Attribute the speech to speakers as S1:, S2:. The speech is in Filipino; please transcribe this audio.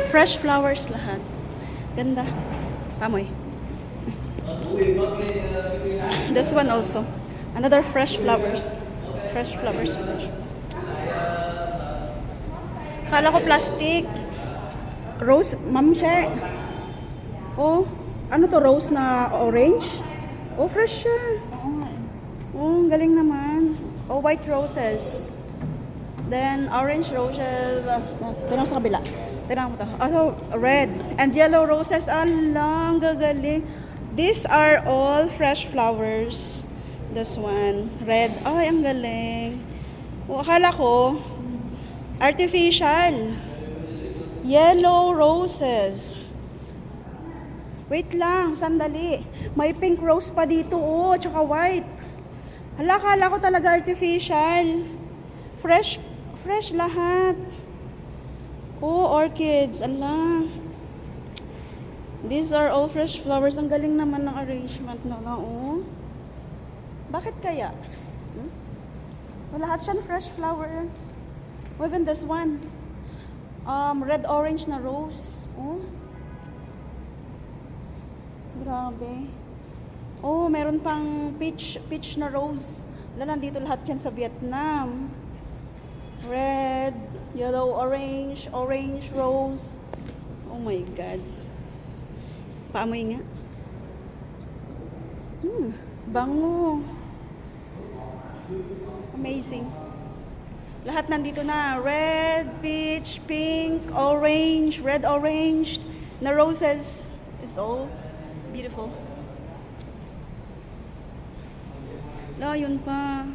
S1: fresh flowers lahat. Ganda. Pamoy. This one also. Another fresh flowers. Fresh flowers. Kala ko plastic. Rose, ma'am siya. Oh, ano to, rose na orange? Oh, fresh siya. Oh, galing naman. Oh, white roses. Then, orange roses. Tinang sa kabila. Tinang mo to. Oh, red. And yellow roses. Alang, gagaling. These are all fresh flowers. This one. Red. Ay, ang galing. Oh, akala ko, artificial. Yellow roses. Wait lang, sandali. May pink rose pa dito, oh, tsaka white. Hala, akala ko talaga artificial. Fresh lahat. Oh, orchids. Ala. These are all fresh flowers. Ang galing naman ng arrangement na, oh. Bakit kaya? Lahat siya fresh flower. Oh, even this one. Red-orange na rose. Oh. Grabe. Oh, meron pang peach na rose. Wala, nandito lahat yan sa Vietnam. Red, yellow, orange rose. Oh my God. Paamoy nga. Bango. Amazing. Lahat nandito na. Red, peach, pink, orange, red-orange na roses. It's all beautiful. La, yun pa.